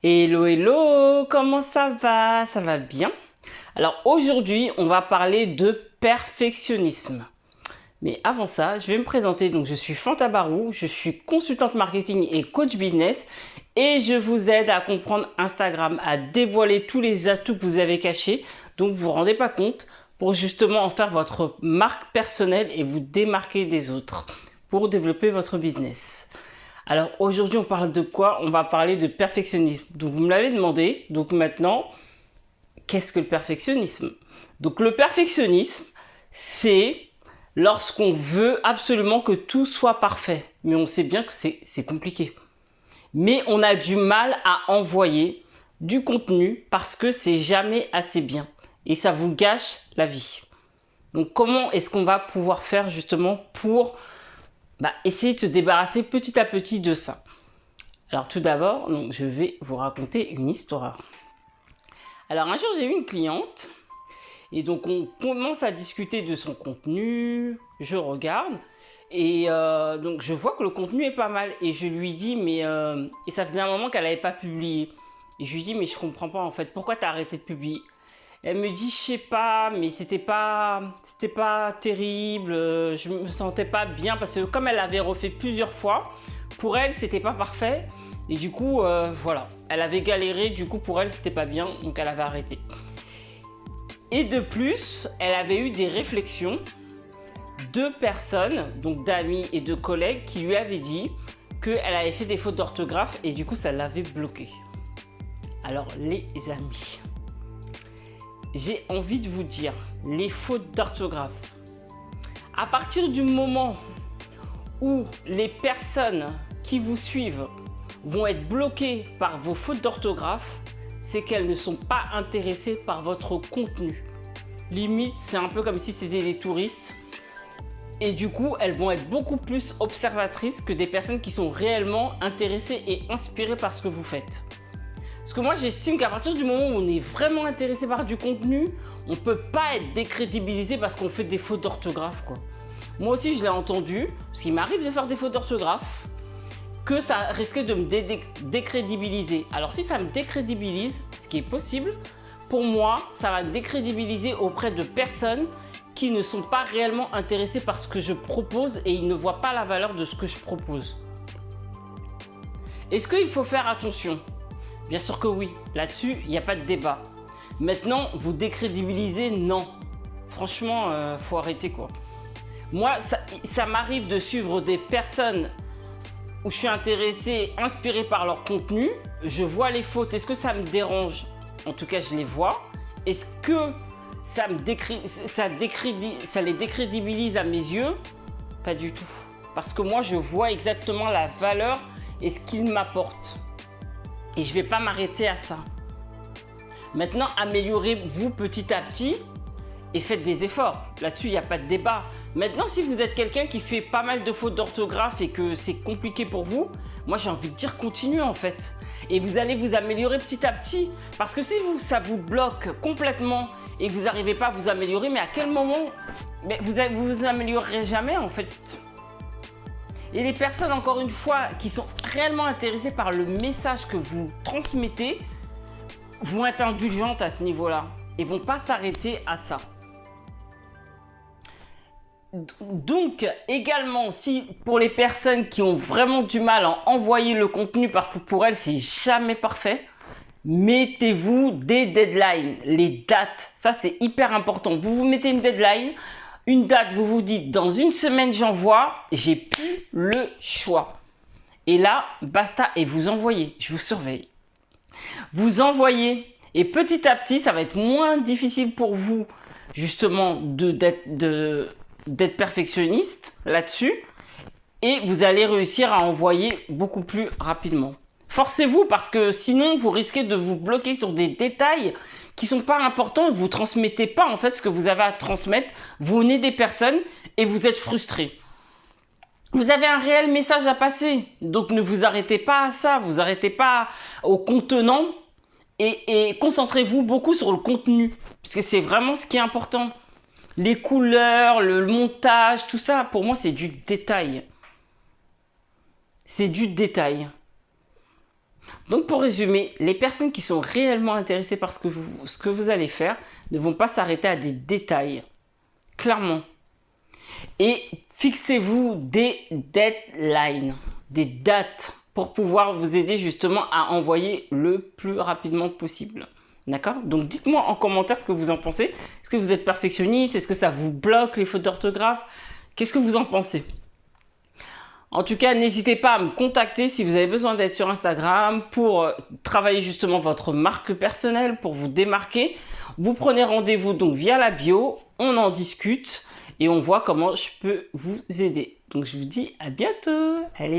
Hello, hello, comment ça va? Ça va bien? Alors aujourd'hui, on va parler de perfectionnisme. Mais avant ça, je vais me présenter. Donc je suis Fanta Barou, je suis consultante marketing et coach business et je vous aide à comprendre Instagram, à dévoiler tous les atouts que vous avez cachés, donc vous vous rendez pas compte, pour justement en faire votre marque personnelle et vous démarquer des autres pour développer votre business. Alors aujourd'hui, on parle de quoi? On va parler de perfectionnisme. Donc vous me l'avez demandé. Donc maintenant, qu'est-ce que le perfectionnisme? Donc le perfectionnisme, c'est lorsqu'on veut absolument que tout soit parfait. Mais on sait bien que c'est compliqué. Mais on a du mal à envoyer du contenu parce que c'est jamais assez bien. Et ça vous gâche la vie. Donc comment est-ce qu'on va pouvoir faire justement pour essayer de se débarrasser petit à petit de ça? Alors tout d'abord, je vais vous raconter une histoire. Alors un jour, j'ai eu une cliente et donc on commence à discuter de son contenu, je regarde et donc je vois que le contenu est pas mal et je lui dis et ça faisait un moment qu'elle n'avait pas publié. Et je lui dis mais je comprends pas en fait, pourquoi tu as arrêté de publier? Elle me dit, je sais pas, mais c'était pas terrible, je me sentais pas bien parce que comme elle l'avait refait plusieurs fois, pour elle, c'était pas parfait. Et du coup, voilà, elle avait galéré, du coup, pour elle, c'était pas bien, donc elle avait arrêté. Et de plus, elle avait eu des réflexions de personnes, donc d'amis et de collègues, qui lui avaient dit qu'elle avait fait des fautes d'orthographe et du coup, ça l'avait bloquée. Alors, les amis, j'ai envie de vous dire, les fautes d'orthographe. À partir du moment où les personnes qui vous suivent vont être bloquées par vos fautes d'orthographe, c'est qu'elles ne sont pas intéressées par votre contenu. Limite, c'est un peu comme si c'était des touristes. Et du coup, elles vont être beaucoup plus observatrices que des personnes qui sont réellement intéressées et inspirées par ce que vous faites. Parce que moi, j'estime qu'à partir du moment où on est vraiment intéressé par du contenu, on ne peut pas être décrédibilisé parce qu'on fait des fautes d'orthographe, quoi. Moi aussi, je l'ai entendu, parce qu'il m'arrive de faire des fautes d'orthographe, que ça risquait de me décrédibiliser. Alors si ça me décrédibilise, ce qui est possible, pour moi, ça va me décrédibiliser auprès de personnes qui ne sont pas réellement intéressées par ce que je propose et ils ne voient pas la valeur de ce que je propose. Est-ce qu'il faut faire attention? Bien sûr que oui, là-dessus, il n'y a pas de débat. Maintenant, vous décrédibilisez, non. Franchement, faut arrêter quoi. Moi, ça m'arrive de suivre des personnes où je suis intéressée, inspirée par leur contenu. Je vois les fautes. Est-ce que ça me dérange? En tout cas, je les vois. Est-ce que ça les décrédibilise à mes yeux? Pas du tout. Parce que moi, je vois exactement la valeur et ce qu'ils m'apportent. Et je ne vais pas m'arrêter à ça. Maintenant, améliorez-vous petit à petit et faites des efforts. Là-dessus, il n'y a pas de débat. Maintenant, si vous êtes quelqu'un qui fait pas mal de fautes d'orthographe et que c'est compliqué pour vous, moi j'ai envie de dire continuez en fait. Et vous allez vous améliorer petit à petit. Parce que si ça vous bloque complètement et que vous n'arrivez pas à vous améliorer, mais à quel moment vous vous améliorerez jamais en fait. Et les personnes, encore une fois, qui sont réellement intéressées par le message que vous transmettez, vont être indulgentes à ce niveau-là et vont pas s'arrêter à ça. Donc, également, si pour les personnes qui ont vraiment du mal à envoyer le contenu parce que pour elles, c'est jamais parfait, mettez-vous des deadlines, les dates. Ça, c'est hyper important. Vous vous mettez une deadline. Une date, vous vous dites, dans une semaine, j'envoie, j'ai plus le choix. Et là, basta, et vous envoyez, je vous surveille. Vous envoyez, et petit à petit, ça va être moins difficile pour vous, justement, d'être perfectionniste là-dessus, et vous allez réussir à envoyer beaucoup plus rapidement. Forcez-vous, parce que sinon, vous risquez de vous bloquer sur des détails qui sont pas importants et vous transmettez pas en fait ce que vous avez à transmettre. Vous venez des personnes et vous êtes frustré. Vous avez un réel message à passer, donc ne vous arrêtez pas à ça, vous arrêtez pas au contenant et concentrez-vous beaucoup sur le contenu, parce que c'est vraiment ce qui est important. Les couleurs, le montage, tout ça, pour moi c'est du détail. C'est du détail. Donc pour résumer, les personnes qui sont réellement intéressées par ce que vous allez faire ne vont pas s'arrêter à des détails, clairement. Et fixez-vous des deadlines, des dates pour pouvoir vous aider justement à envoyer le plus rapidement possible. D'accord? Donc dites-moi en commentaire ce que vous en pensez. Est-ce que vous êtes perfectionniste? Est-ce que ça vous bloque les fautes d'orthographe? Qu'est-ce que vous en pensez? En tout cas, n'hésitez pas à me contacter si vous avez besoin d'aide sur Instagram pour travailler justement votre marque personnelle, pour vous démarquer. Vous prenez rendez-vous donc via la bio, on en discute et on voit comment je peux vous aider. Donc je vous dis à bientôt. Allez.